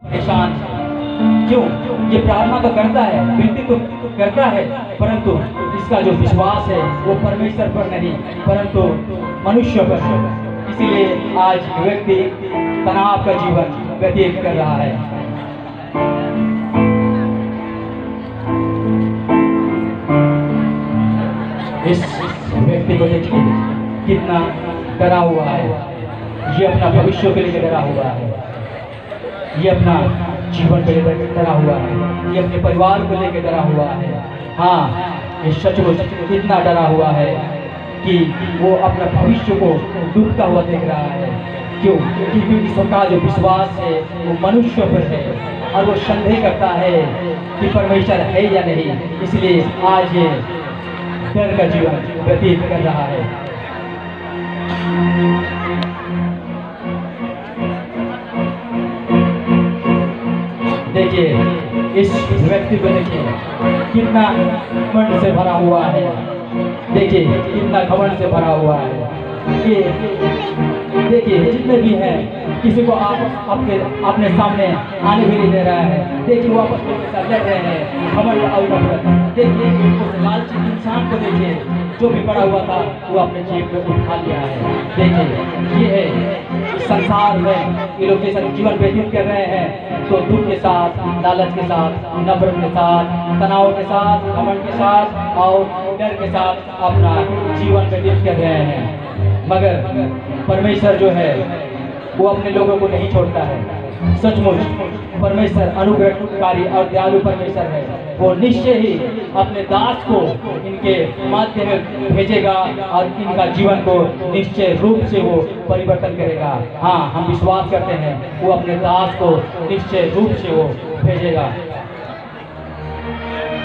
परेशान क्यों? ये प्रार्थना तो करता है, विनती तो करता है, परंतु इसका जो विश्वास है वो परमेश्वर पर नहीं परंतु मनुष्य पर है। इसीलिए आज व्यक्ति तनाव का जीवन व्यतीत कर रहा है। इस व्यक्ति को देखिए कितना डरा हुआ है। ये अपना भविष्य के लिए डरा हुआ है, ये अपना जीवन के लिए डरा हुआ है, ये अपने परिवार को लेकर डरा हुआ है। हाँ, ये सचमुच इतना डरा हुआ है कि वो अपना भविष्य को डूबता हुआ देख रहा है। क्यों? क्योंकि इसका जो विश्वास है वो मनुष्य पर है और वो संदेह करता है कि परमेश्वर है या नहीं। इसलिए आज ये डर का जीवन व्यतीत कर रहा है। देखिए इस व्यक्ति को देखिए कितना घमंड से भरा हुआ है। देखिए कितना घमंड से भरा हुआ है। ये देखिए जितने भी हैं किसी को आप अपने सामने आने भी नहीं दे रहा है। देखिए वो आपस में लड़ रहे हैं, घमंड और नफरत। देखिए उस लालची इंसान को देखिए जो भी पड़ा हुआ था वो अपने जेब में उठा लिया है। देखिए ये है इस संसार में ये लोग जैसा जीवन व्यतीत कर रहे हैं तो दुख के साथ, लालच के साथ, नफरत के साथ, तनाव के साथ, घमंड के साथ और डर के साथ अपना जीवन व्यतीत कर रहे हैं। मगर परमेश्वर जो है वो अपने लोगों को नहीं छोड़ता है। सचमुच परमेश्वर अनुग्रहकारी और दयालु परमेश्वर है। वो निश्चय ही अपने दास को इनके माध्यम में भेजेगा और इनका जीवन को निश्चय रूप से वो परिवर्तन करेगा। हाँ, हम विश्वास करते हैं वो अपने दास को निश्चय रूप से वो भेजेगा।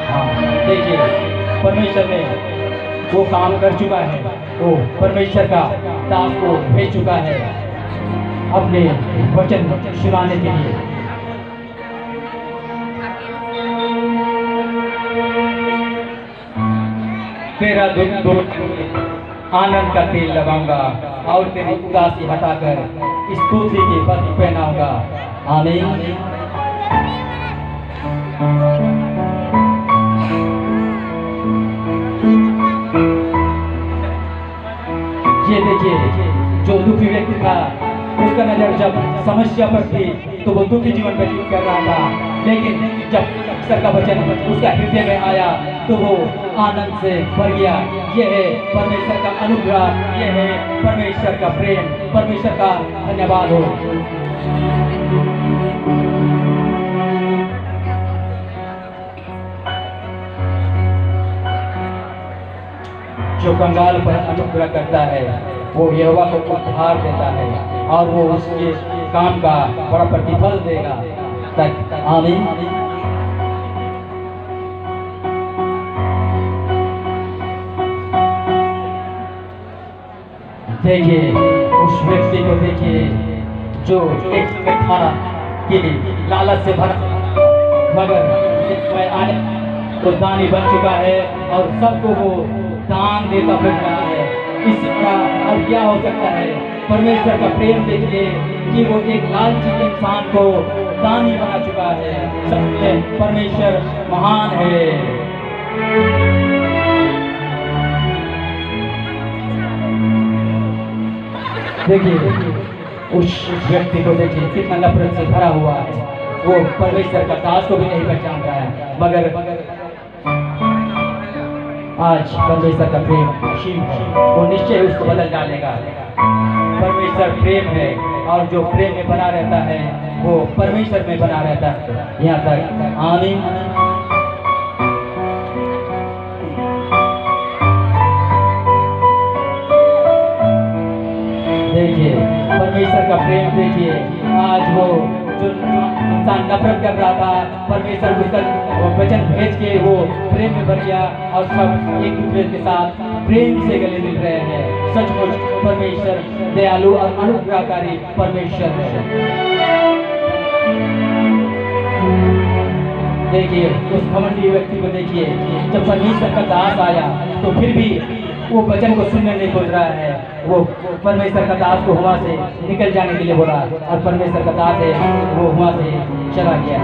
हाँ, देखिए परमेश्वर ने वो काम कर चुका है। वो परमेश्वर का दास को भेज चुका है अपने वचन सुनाने के लिए। तेरा दुख दूर आनंद का तेल लगाऊंगा और तेरी उदासी हटाकर स्तुति के वस्त्र पहनाऊंगा। आमीन। ये देखिए जो दुखी व्यक्ति था उसका नजर जब समस्या पर थी तो वो दुखी जीवन व्यतीत कर रहा था, लेकिन जब ईश्वर का वचन उसका हृदय में आया तो वो आनंद से भर गया। ये है परमेश्वर का अनुग्रह, ये है परमेश्वर का प्रेम। परमेश्वर का धन्यवाद हो। जो कंगाल पर अनुग्रह करता है वो यहोवा को उपहार देता है और वो उसके काम का बड़ा प्रतिफल देगा। आमीन। देखिए उस व्यक्ति को देखिए जो एक समय था कि लालच से भरा मगर एक समय आने तो दानी बन चुका है और सबको वो दान देता फिर रहा है। इसी तरह और क्या हो सकता है? परमेश्वर का प्रेम देखिए कि वो एक लालची इंसान को दानी बना चुका है। सत्य परमेश्वर महान है। देखिए उस व्यक्ति को देखिए कितना नफरत से भरा हुआ है। वो परमेश्वर का दास को भी नहीं पहचान रहा है, मगर आज परमेश्वर का प्रेम असीम है, वो निश्चय उसको बदल डालेगा। परमेश्वर प्रेम है और जो प्रेम में बना रहता है वो परमेश्वर में बना रहता है। यहाँ तक आमीन। देखिए परमेश्वर का प्रेम देखिए आज वो जो इंसान नफरत कर रहा था परमेश्वर उसका वचन भेज के वो प्रेम में भर गया और सब एक दूसरे के साथ प्रेम से गले मिल रहे हैं। सचमुच परमेश्वर दयालु और अनुग्रहकारी परमेश्वर है। देखिए उस घमंडी व्यक्ति को देखिए जब परमेश्वर का दास आया तो फिर भी वो वचन को सुनने नहीं खोज रहा है, वो परमेश्वर का दास को वहाँ से निकल जाने के लिए बोला और परमेश्वर का दास है वो वहाँ से चला गया।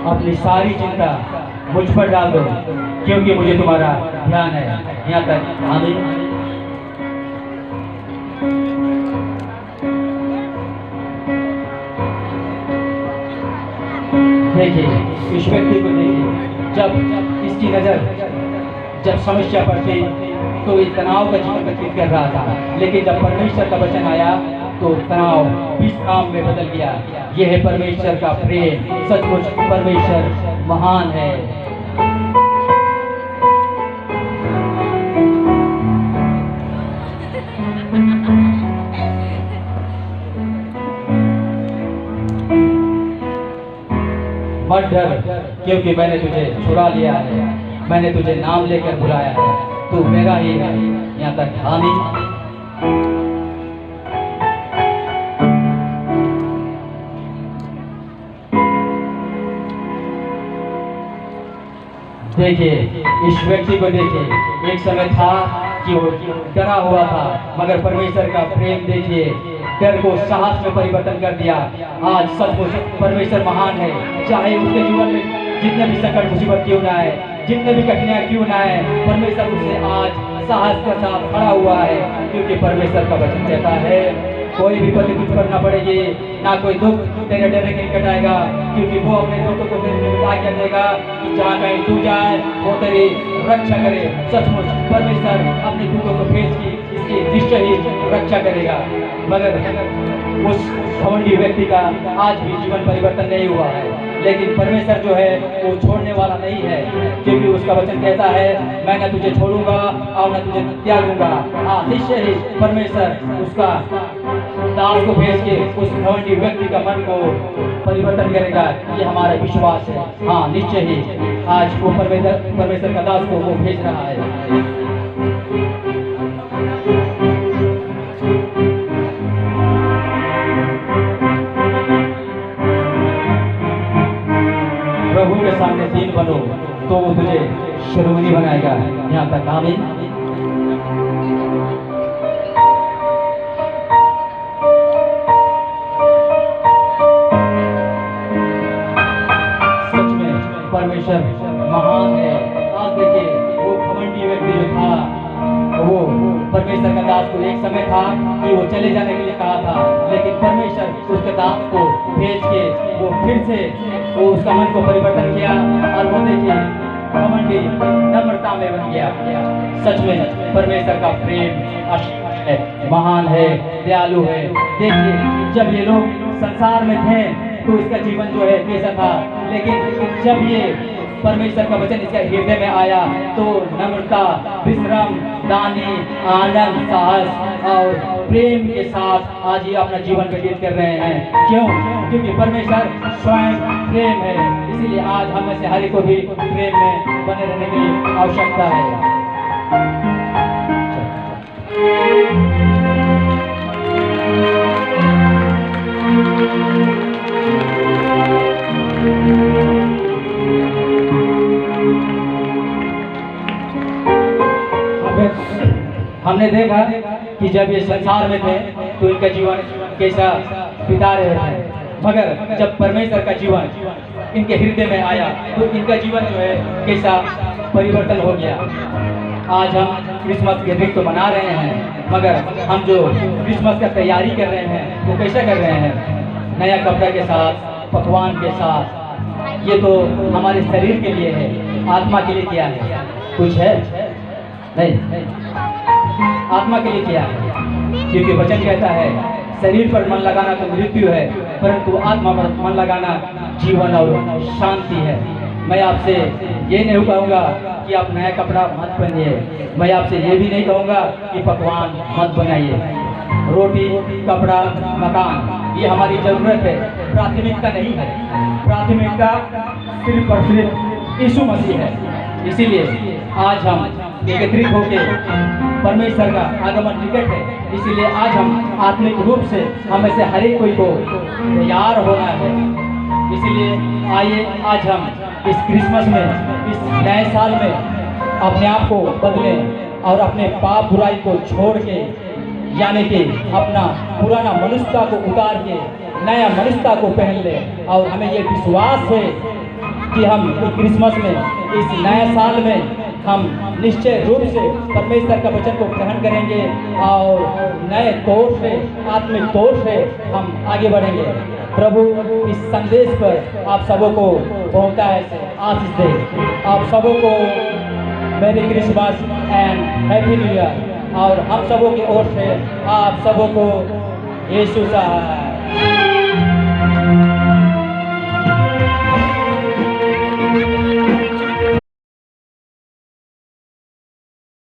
अपनी सारी चिंता मुझ पर डाल दो क्योंकि मुझे तुम्हारा ध्यान है। यहाँ तक आमीन। देखिए इस व्यक्ति को देखिए, जब इसकी नज़र जब समस्या पर थी तो इस तनाव का जीवन व्यतीत कर रहा था, लेकिन जब परमेश्वर का वचन आया तो तनाव विश्राम में बदल गया। यह है परमेश्वर का प्रेम। सचमुच परमेश्वर महान है। मत डर क्योंकि मैंने तुझे छुड़ा लिया है, मैंने तुझे नाम लेकर बुलाया है, तू मेरा ही है। यहाँ तक आमीन। देखिए इस व्यक्ति को देखिए, एक समय था कि वो डरा हुआ था, मगर परमेश्वर का प्रेम देखिए डर को साहस में परिवर्तन कर दिया। आज सचमुच परमेश्वर महान है। चाहे उसके जीवन में जितने भी संकट मुसीबत क्यों ना आए, जितने भी कठिनाइयां क्यों ना आए, परमेश्वर उससे आज साहस के साथ खड़ा हुआ है, क्योंकि परमेश्वर का वचन कहता है कोई विपत्ति तुझ पर ना पड़ेगी, ना कोई दुख तेरे डर के निकट आएगा, क्योंकि वो अपने दुखों को तेरे निकट आज्ञा देगा कि जहाँ कहीं तू जाए वो तेरी रक्षा करे। सचमुच परमेश्वर अपने दुखों को भेज की इसकी निश्चय ही रक्षा करेगा। मगर उस घमंडी व्यक्ति का आज भी जीवन परिवर्तन नहीं हुआ है, लेकिन परमेश्वर जो है वो छोड़ने वाला नहीं है, क्योंकि उसका वचन कहता है मैं न तुझे छोड़ूंगा और न तुझे त्यागूंगा। हाँ, निश्चय ही परमेश्वर उसका दास को भेज के उस घमंडी व्यक्ति का मन को परिवर्तन करेगा। ये हमारा विश्वास है। हाँ, निश्चय ही आज वो परमेश्वर का दास को वो भेज रहा है। प्रभु के सामने दीन बनो तो वो तुझे शिरोमणि बनाएगा। यहाँ तक आमीन। सच में परमेश्वर महान है। आज देखिए वो घमंडी व्यक्ति जो था वो परमेश्वर का दास को एक समय था कि वो चले जाने के लिए कहा था, लेकिन परमेश्वर उसके दास को भेज के वो फिर से वो उसका मन को परिवर्तन किया और वो देखिए घमंडी नम्रता में बन गया। सच में परमेश्वर का प्रेम है, महान है, दयालु है। देखिए जब ये लोग संसार में थे तो इसका जीवन जो है कैसा था, लेकिन जब ये परमेश्वर का वचन इसका हृदय में आया तो नम्रता, विश्राम, दानी, आनंद, साहस और प्रेम के साथ आज ये अपना जीवन व्यतीत कर रहे हैं। क्यों? क्योंकि परमेश्वर स्वयं प्रेम है। इसीलिए आज हम में से हर एक को भी प्रेम में बने रहने की आवश्यकता है। हमने देखा कि जब ये संसार में थे तो इनका जीवन कैसा बिता रहे थे, मगर जब परमेश्वर का जीवन इनके हृदय में आया तो इनका जीवन जो है कैसा परिवर्तन हो गया। आज हम क्रिसमस के दिन तो मना रहे हैं, मगर हम जो क्रिसमस का तैयारी कर रहे हैं वो कैसा कर रहे हैं? नया कपड़ा के साथ, पकवान के साथ। ये तो हमारे शरीर के लिए है, आत्मा के लिए क्या है? कुछ है? नहीं, आत्मा के लिए क्या है? क्योंकि वचन कहता है शरीर पर मन लगाना तो मृत्यु है, परंतु आत्मा पर मन लगाना जीवन और शांति है। मैं आपसे ये नहीं कहूँगा कि आप नया कपड़ा मत पहनिए, मैं आपसे ये भी नहीं कहूँगा कि पकवान मत बनाइए। रोटी, कपड़ा, मकान ये हमारी जरूरत है, प्राथमिकता नहीं है। प्राथमिकता सिर्फ और सिर्फ यीशु मसीह है। इसीलिए आज हम एकत्रित होकर परमेश्वर का आगमन निकट है, इसीलिए आज हम आत्मिक रूप से हमें से हर एक कोई को तैयार होना है। इसीलिए आइए आज हम इस क्रिसमस में, इस नए साल में अपने आप को बदलें और अपने पाप बुराई को छोड़ के, यानी कि अपना पुराना मनुष्यता को उतार के नया मनुष्यता को पहन ले। और हमें ये विश्वास है कि हम इस क्रिसमस में, इस नए साल में हम निश्चय रूप से परमेश्वर का वचन को ग्रहण करेंगे और नए तौर से, आत्मिक तौर से हम आगे बढ़ेंगे। प्रभु इस संदेश पर आप सबों को बहुता है आशीष दे। आप सबों को मेरी Christmas and happy new year. और हम सबों की ओर से आप सबों को यीशु का